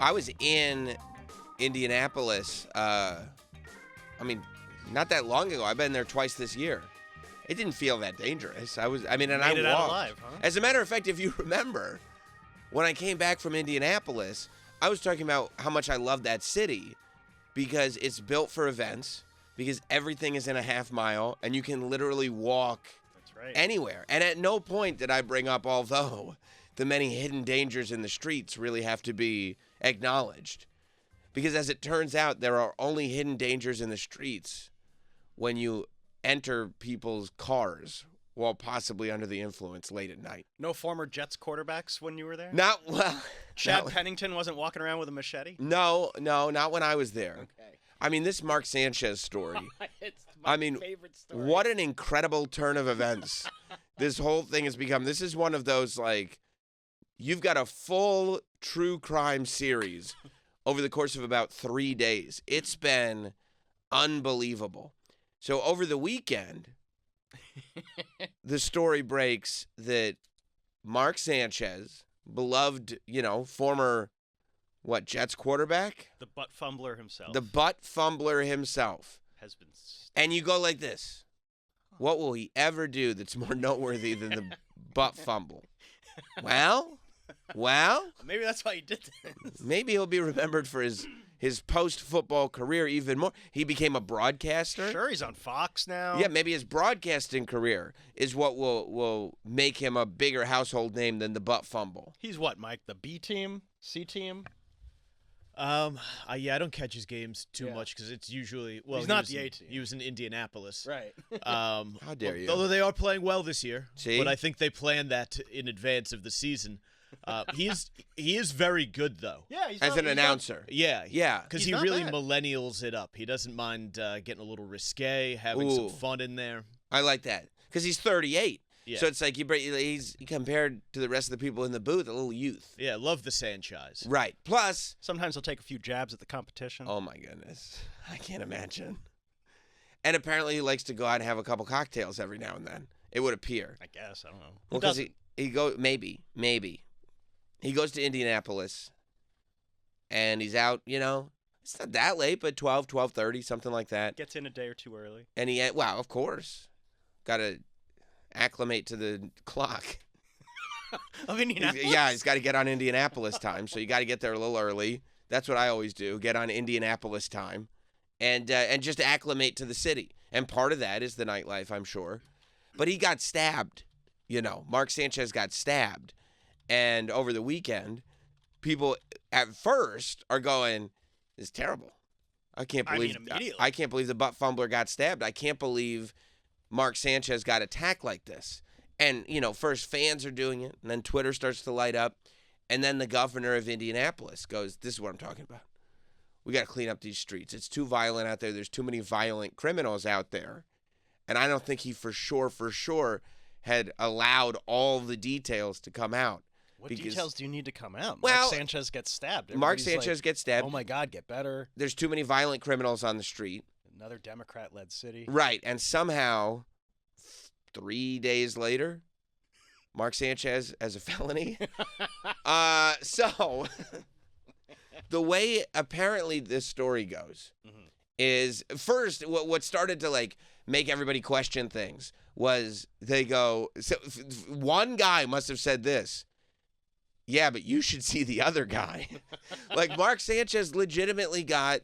I was in Indianapolis, not that long ago. I've been there twice this year. It didn't feel that dangerous. I walked. Out alive, huh? As a matter of fact, if you remember, when I came back from Indianapolis, I was talking about how much I love that city because it's built for events, because everything is in a half mile, and you can literally walk anywhere. And at no point did I bring up, although the many hidden dangers in the streets really have to be acknowledged. Because as it turns out, there are only hidden dangers in the streets when you enter people's cars while possibly under the influence late at night. No former Jets quarterbacks when you were there? Chad Pennington wasn't walking around with a machete? No, not when I was there. Okay. I mean, this Mark Sanchez story. It's my favorite story. What an incredible turn of events this whole thing has become. This is one of those, you've got a full true crime series over the course of about 3 days. It's been unbelievable. So over the weekend, the story breaks that Mark Sanchez, beloved, former, Jets quarterback? The butt fumbler himself. The butt fumbler himself. Has been... And you go like this. What will he ever do that's more noteworthy than the butt fumble? Well, maybe that's why he did this. Maybe he'll be remembered for his post-football career even more. He became a broadcaster. Sure, he's on Fox now. Yeah, maybe his broadcasting career is what will make him a bigger household name than the butt fumble. He's what, Mike? The B team? C team? I don't catch his games too much because it's usually he's not the A team. He was in Indianapolis, right? How dare you? Although they are playing well this year, See? But I think they planned that in advance of the season. He is very good though. Yeah, as an announcer. Yeah, because he really bad. millennials it up. He doesn't mind getting a little risque, having some fun in there. I like that because he's 38. Yeah. So it's like he's compared to the rest of the people in the booth, a little youth. Yeah, love the Sanchez. Right. Plus, sometimes he'll take a few jabs at the competition. Oh my goodness, I can't imagine. And apparently he likes to go out and have a couple cocktails every now and then. It would appear. I guess, I don't know. Well, because he goes maybe he goes to Indianapolis, and he's out. It's not that late, but 12:30, something like that. Gets in a day or two early. And of course, got to acclimate to the clock. Of Indianapolis? Yeah, he's got to get on Indianapolis time, so you got to get there a little early. That's what I always do, get on Indianapolis time, and just acclimate to the city. And part of that is the nightlife, I'm sure. But he got stabbed, Mark Sanchez got stabbed. And over the weekend, people at first are going, "This is terrible. I can't believe the butt fumbler got stabbed. I can't believe Mark Sanchez got attacked like this." And, first fans are doing it, and then Twitter starts to light up, and then the governor of Indianapolis goes, "This is what I'm talking about. We got to clean up these streets. It's too violent out there. There's too many violent criminals out there." And I don't think he for sure had allowed all the details to come out. What details do you need to come out? Well, Mark Sanchez gets stabbed. Mark Sanchez gets stabbed. Oh, my God, get better. There's too many violent criminals on the street. Another Democrat-led city. Right, and somehow 3 days later, Mark Sanchez as a felony. So the way apparently this story goes is first what started to make everybody question things was they go, so one guy must have said this. Yeah, but you should see the other guy. Mark Sanchez legitimately got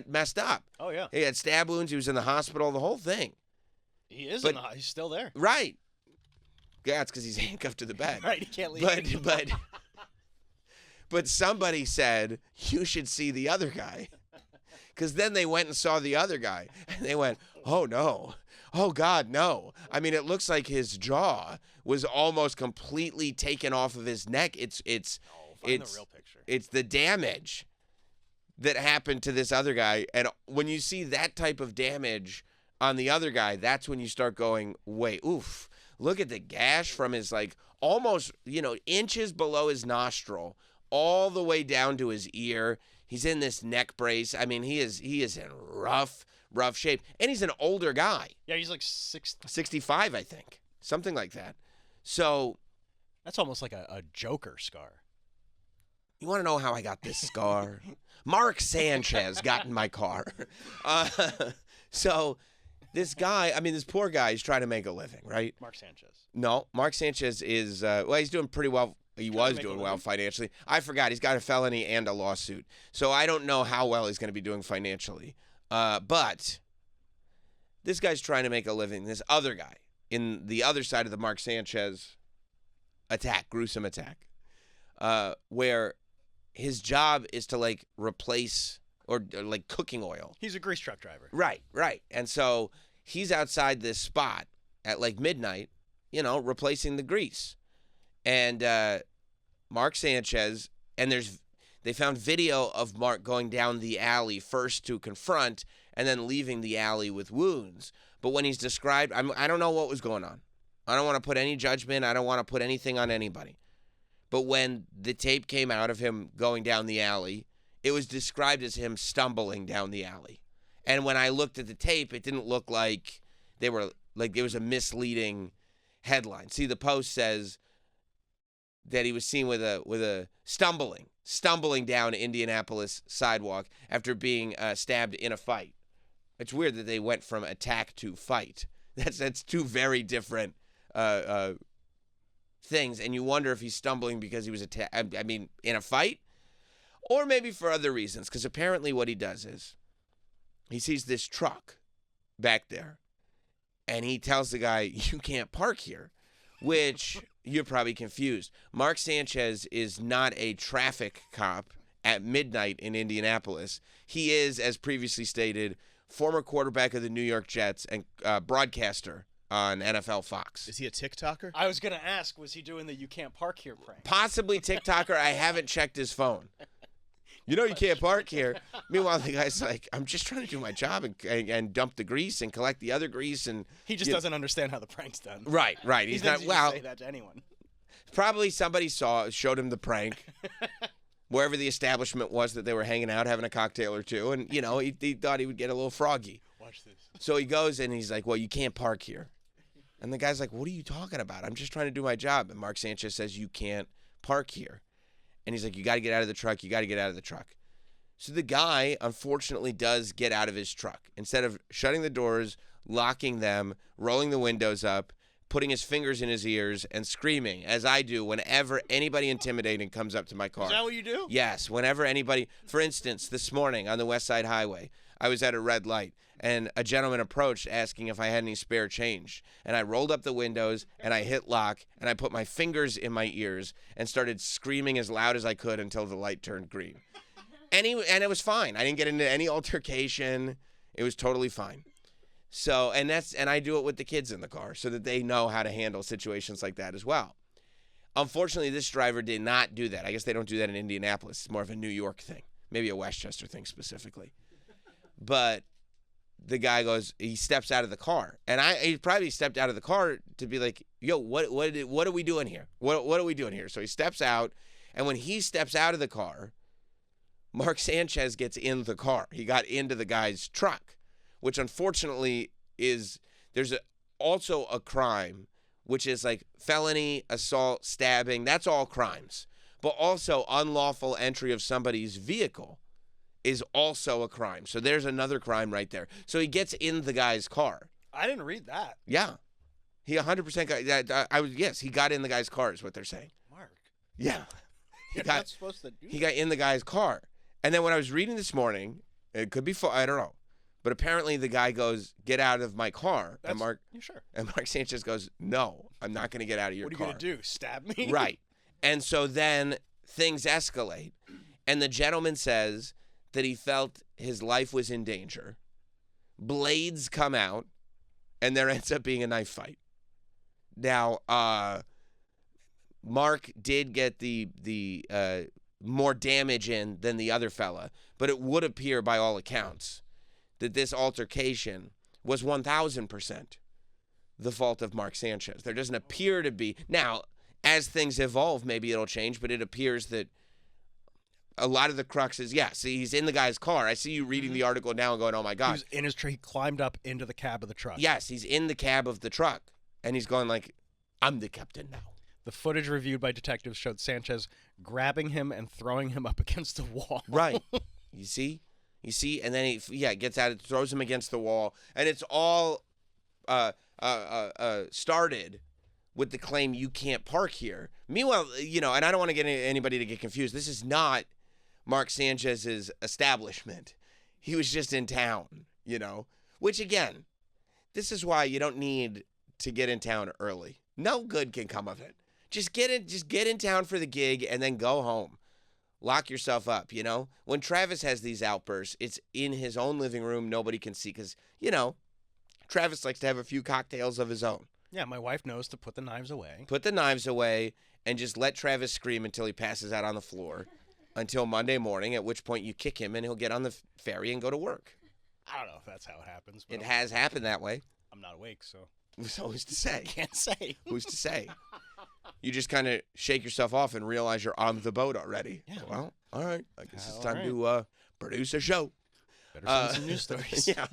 messed up. Oh, yeah. He had stab wounds. He was in the hospital, the whole thing. He is, he's still there. Right. Yeah, it's because he's handcuffed to the bed. Right, he can't leave. But somebody said, you should see the other guy. Because then they went and saw the other guy, and they went, oh, no. Oh, God, no. I mean, it looks like his jaw was almost completely taken off of his neck. Find the real picture. It's the damage that happened to this other guy. And when you see that type of damage on the other guy, that's when you start going, wait, oof. Look at the gash from his, almost, inches below his nostril, all the way down to his ear. He's in this neck brace. I mean, he is in rough shape. And he's an older guy. Yeah, he's 65, I think. Something like that. So that's almost like a Joker scar. You want to know how I got this scar? Mark Sanchez got in my car. So this guy, this poor guy is trying to make a living, right? Mark Sanchez. No, Mark Sanchez is, he's doing pretty well. He was doing well financially. I forgot. He's got a felony and a lawsuit. So I don't know how well he's going to be doing financially. But this guy's trying to make a living. This other guy in the other side of the Mark Sanchez gruesome attack, where his job is to replace or cooking oil. He's a grease truck driver. Right. And so he's outside this spot at midnight, replacing the grease. And Mark Sanchez, and they found video of Mark going down the alley first to confront and then leaving the alley with wounds. But when he's described, I don't know what was going on. I don't want to put any judgment. I don't want to put anything on anybody. But when the tape came out of him going down the alley, it was described as him stumbling down the alley. And when I looked at the tape, it didn't look like it was a misleading headline. See, the Post says that he was seen with a stumbling down Indianapolis sidewalk after being stabbed in a fight. It's weird that they went from attack to fight. That's two very different things, and you wonder if he's stumbling because he was in a fight, or maybe for other reasons. Because apparently, what he does is he sees this truck back there, and he tells the guy, "You can't park here," which you're probably confused. Mark Sanchez is not a traffic cop at midnight in Indianapolis. He is, as previously stated, former quarterback of the New York Jets and broadcaster on NFL Fox. Is he a TikToker? I was going to ask, was he doing the "you can't park here" prank? Possibly TikToker. I haven't checked his phone. You can't park here. Meanwhile, the guy's like, I'm just trying to do my job and dump the grease and collect the other grease. And he just doesn't understand how the prank's done. Right. He's not, say that to anyone. Probably somebody showed him the prank, wherever the establishment was that they were hanging out, having a cocktail or two. And, he thought he would get a little froggy. Watch this. So he goes and he's like, well, you can't park here. And the guy's like, what are you talking about? I'm just trying to do my job. And Mark Sanchez says, you can't park here. And he's like, you got to get out of the truck. You got to get out of the truck. So the guy, unfortunately, does get out of his truck. Instead of shutting the doors, locking them, rolling the windows up, putting his fingers in his ears, and screaming, as I do whenever anybody intimidating comes up to my car. Is that what you do? Yes. Whenever anybody, for instance, this morning on the West Side Highway, I was at a red light, and a gentleman approached asking if I had any spare change. And I rolled up the windows, and I hit lock, and I put my fingers in my ears and started screaming as loud as I could until the light turned green. And it was fine. I didn't get into any altercation. It was totally fine. So, and I do it with the kids in the car so that they know how to handle situations like that as well. Unfortunately, this driver did not do that. I guess they don't do that in Indianapolis. It's more of a New York thing, maybe a Westchester thing specifically. But the guy he steps out of the car, and he probably stepped out of the car to be like, "Yo, what are we doing here? What are we doing here?" So he steps out, and when he steps out of the car, Mark Sanchez gets in the car. He got into the guy's truck, which unfortunately there's also a crime, which is like felony, assault, stabbing. That's all crimes. But also unlawful entry of somebody's vehicle is also a crime. So there's another crime right there. So he gets in the guy's car. I didn't read that. Yeah. He 100% got yes, he got in the guy's car is what they're saying. Mark. Yeah. You're not supposed to do He got in the guy's car. And then when I was reading this morning, it could be I don't know. But apparently the guy goes, "Get out of my car." You sure? And Mark Sanchez goes, "No, I'm not going to get out of your car." What are you going to do? Stab me? Right. And so then things escalate. And the gentleman says that he felt his life was in danger. Blades come out, and there ends up being a knife fight. Now, Mark did get the more damage in than the other fella, but it would appear by all accounts that this altercation was 1,000% the fault of Mark Sanchez. There doesn't appear to be. Now, as things evolve, maybe it'll change, but it appears that a lot of the crux is, see, he's in the guy's car. I see you reading the article now and going, oh, my God. He was in his truck. He climbed up into the cab of the truck. Yes, he's in the cab of the truck, and he's going like, I'm the captain now. The footage reviewed by detectives showed Sanchez grabbing him and throwing him up against the wall. Right. You see, and then he gets at it, throws him against the wall, and it's all started with the claim you can't park here. Meanwhile, and I don't want to get anybody to get confused. This is not Mark Sanchez's establishment. He was just in town, which again, this is why you don't need to get in town early. No good can come of it. Just get in town for the gig and then go home. Lock yourself up, When Travis has these outbursts, it's in his own living room. Nobody can see because, Travis likes to have a few cocktails of his own. Yeah, my wife knows to put the knives away. Put the knives away and just let Travis scream until he passes out on the floor until Monday morning, at which point you kick him and he'll get on the ferry and go to work. I don't know if that's how it happens. But It has happened that way. I'm not awake, so. So who's to say? Can't say. Who's to say? You just kind of shake yourself off and realize you're on the boat already. Yeah. Well, all right. I guess it's time right. to produce a show. Better send some news stories. Yeah.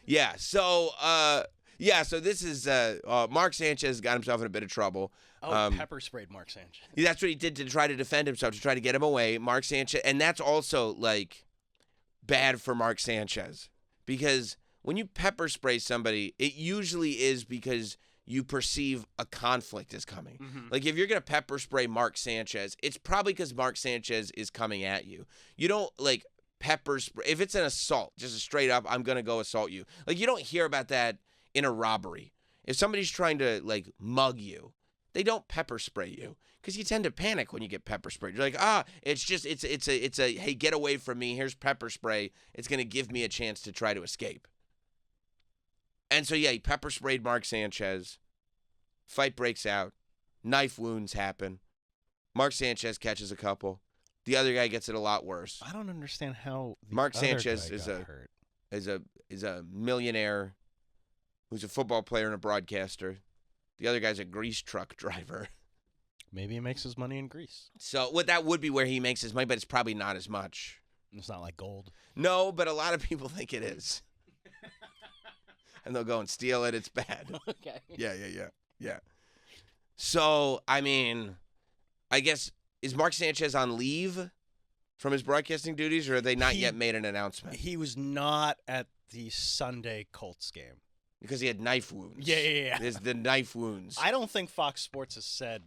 Yeah. So this is Mark Sanchez got himself in a bit of trouble. Pepper sprayed Mark Sanchez. That's what he did to try to defend himself, to try to get him away. Mark Sanchez, and that's also bad for Mark Sanchez, because when you pepper spray somebody, it usually is because you perceive a conflict is coming. Mm-hmm. If you're going to pepper spray Mark Sanchez, it's probably because Mark Sanchez is coming at you. You don't, pepper spray. If it's an assault, just a straight up, I'm going to go assault you. You don't hear about that in a robbery. If somebody's trying to, mug you, they don't pepper spray you because you tend to panic when you get pepper sprayed. You're like, it's a, hey, get away from me. Here's pepper spray. It's going to give me a chance to try to escape. And so, he pepper sprayed Mark Sanchez. Fight breaks out. Knife wounds happen. Mark Sanchez catches a couple. The other guy gets it a lot worse. I don't understand how Mark other Sanchez guy is got hurt. is a millionaire who's a football player and a broadcaster. The other guy's a grease truck driver. Maybe he makes his money in Greece. So that would be where he makes his money, but it's probably not as much. It's not like gold. No, but a lot of people think it is. And they'll go and steal it. It's bad. Okay. Yeah. So, I guess, is Mark Sanchez on leave from his broadcasting duties, or have they not yet made an announcement? He was not at the Sunday Colts game. Because he had knife wounds. Yeah. There's the knife wounds. I don't think Fox Sports has said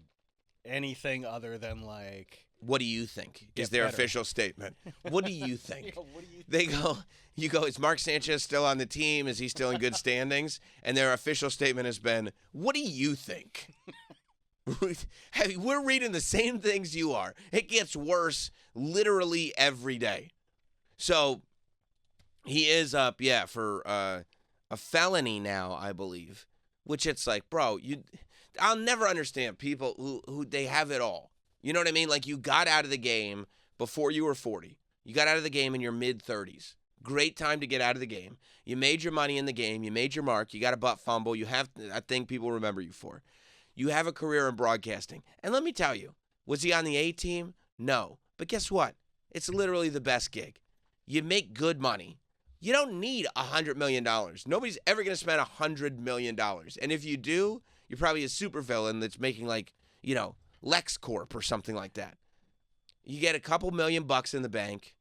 anything other than, what do you think is their official statement? What do you think? You go, is Mark Sanchez still on the team? Is he still in good standings? And their official statement has been, what do you think? We're reading the same things you are. It gets worse literally every day. So he is up, for a felony now, I believe, which it's bro, I'll never understand people who they have it all. You know what I mean? You got out of the game before you were 40. You got out of the game in your mid-30s. Great time to get out of the game. You made your money in the game. You made your mark. You got a butt fumble. You have a thing people remember you for. You have a career in broadcasting. And let me tell you, was he on the A team? No. But guess what? It's literally the best gig. You make good money. You don't need $100 million. Nobody's ever going to spend $100 million. And if you do, you're probably a supervillain that's making LexCorp or something like that. You get a couple $1,000,000 in the bank.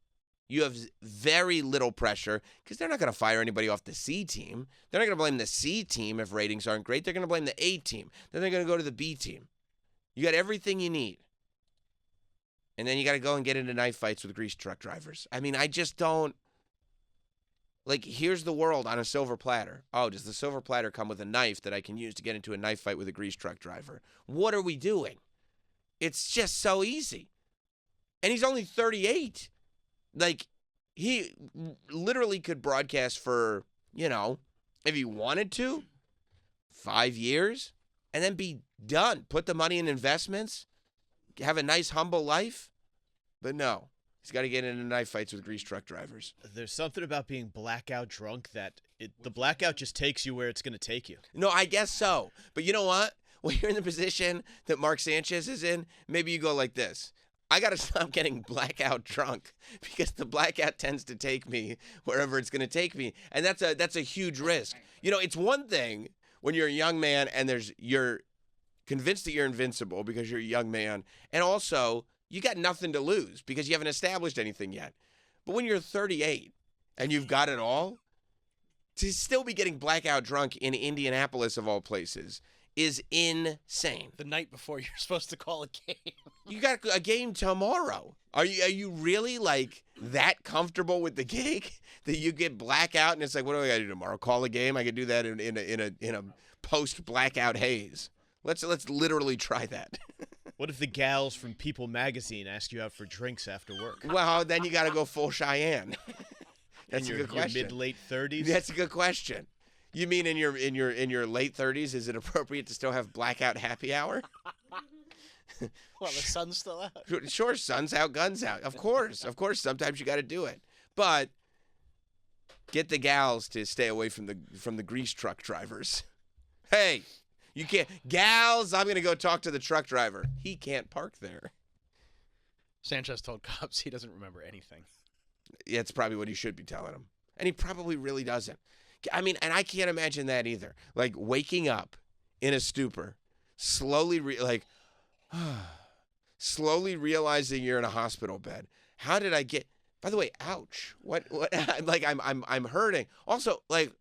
You have very little pressure because they're not going to fire anybody off the C team. They're not going to blame the C team if ratings aren't great. They're going to blame the A team. Then they're going to go to the B team. You got everything you need. And then you got to go and get into knife fights with grease truck drivers. I just don't. Here's the world on a silver platter. Oh, does the silver platter come with a knife that I can use to get into a knife fight with a grease truck driver? What are we doing? It's just so easy. And he's only 38. He literally could broadcast for, if he wanted to, 5 years, and then be done. Put the money in investments, have a nice, humble life. But no, he's got to get into knife fights with grease truck drivers. There's something about being blackout drunk that the blackout just takes you where it's going to take you. No, I guess so. But you know what? When you're in the position that Mark Sanchez is in, maybe you go like this. I got to stop getting blackout drunk because the blackout tends to take me wherever it's going to take me. And that's a huge risk. It's one thing when you're a young man and you're convinced that you're invincible because you're a young man, and also you got nothing to lose because you haven't established anything yet. But when you're 38 and you've got it all, to still be getting blackout drunk in Indianapolis, of all places, is insane. The night before you're supposed to call a game. You got a game tomorrow. Are you really like that comfortable with the gig that you get blackout and it's like, what do I got to do tomorrow? Call a game? I could do that in a post blackout haze. Let's literally try that. What if the gals from People magazine ask you out for drinks after work? Well, then you got to go full Cheyenne. That's in a your, good question. Your mid-late 30s? That's a good question. You mean in your late 30s, is it appropriate to still have blackout happy hour? Well, the sun's still out. Sure, sun's out, guns out. Of course. Sometimes you got to do it, but get the gals to stay away from the grease truck drivers. Hey, you can't, gals. I'm gonna go talk to the truck driver. He can't park there. Sanchez told cops he doesn't remember anything. Yeah, it's probably what he should be telling them, and he probably really doesn't. I mean, and I can't imagine that either. Like waking up in a stupor, slowly realizing you're in a hospital bed. How did I get? By the way, ouch! What? Like I'm hurting. Also, like,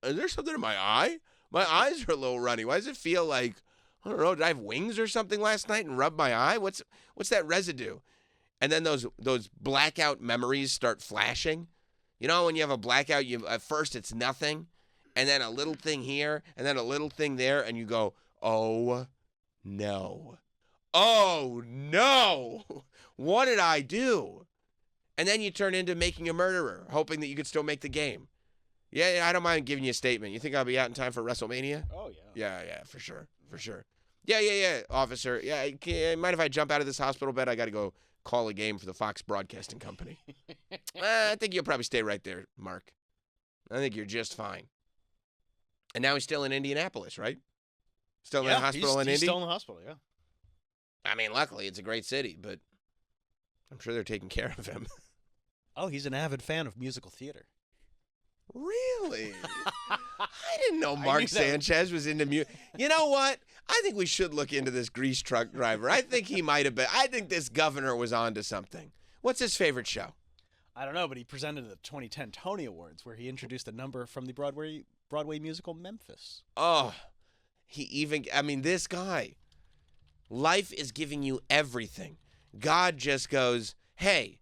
is there something in my eye? My eyes are a little runny. Why does it feel like, I don't know? Did I have wings or something last night and rub my eye? What's that residue? And then those blackout memories start flashing. You know, when you have a blackout, at first it's nothing, and then a little thing here, and then a little thing there, and you go, oh no. Oh no! What did I do? And then you turn into making a murderer, hoping that you could still make the game. Yeah, I don't mind giving you a statement. You think I'll be out in time for WrestleMania? Oh, yeah. Yeah, for sure. Yeah, officer. Yeah, mind if I jump out of this hospital bed? I got to go call a game for the Fox Broadcasting Company. I think you'll probably stay right there, Mark. I think you're just fine. And now he's still in Indianapolis, right? Still in the hospital in Indy? He's still in the hospital, yeah. I mean, luckily, it's a great city, but I'm sure they're taking care of him. Oh, he's an avid fan of musical theater. Really? I didn't know Mark Sanchez was into music. You know what? I think we should look into this grease truck driver. I think he might have been. I think this governor was onto something. What's his favorite show? I don't know, but he presented the 2010 Tony Awards where he introduced a number from the Broadway musical Memphis. Oh, this guy. Life is giving you everything. God just goes, hey,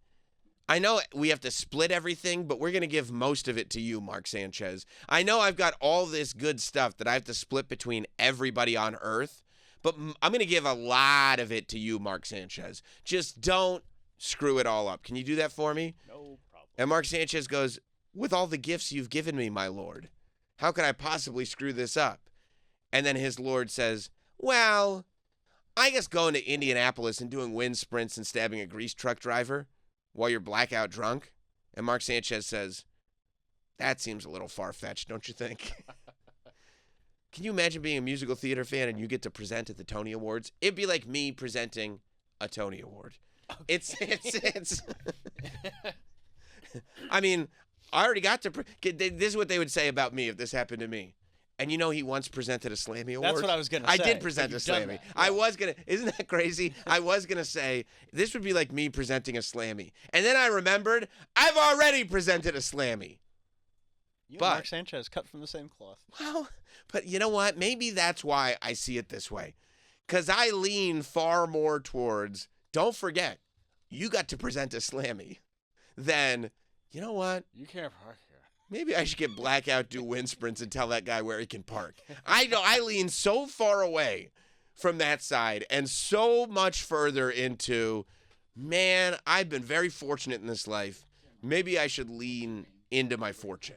I know we have to split everything, but we're going to give most of it to you, Mark Sanchez. I know I've got all this good stuff that I have to split between everybody on earth, but I'm going to give a lot of it to you, Mark Sanchez. Just don't screw it all up. Can you do that for me? No problem. And Mark Sanchez goes, with all the gifts you've given me, my Lord, how could I possibly screw this up? And then his Lord says, well, I guess going to Indianapolis and doing wind sprints and stabbing a grease truck driver while you're blackout drunk? And Mark Sanchez says, that seems a little far-fetched, don't you think? Can you imagine being a musical theater fan and you get to present at the Tony Awards? It'd be like me presenting a Tony Award. Okay. It's I mean, I already got to this is what they would say about me if this happened to me. And you know he once presented a Slammy Award? That's what I was going to say. I did present a Slammy. Yeah. I was going to, isn't that crazy? I was going to say, this would be like me presenting a Slammy. And then I remembered, I've already presented a Slammy. You and Mark Sanchez cut from the same cloth. Well, but you know what? Maybe that's why I see it this way. Because I lean far more towards, don't forget, you got to present a Slammy, than, you know what? You can't park here. Maybe I should get blackout, do wind sprints, and tell that guy where he can park. I know I lean so far away from that side and so much further into, man, I've been very fortunate in this life. Maybe I should lean into my fortune.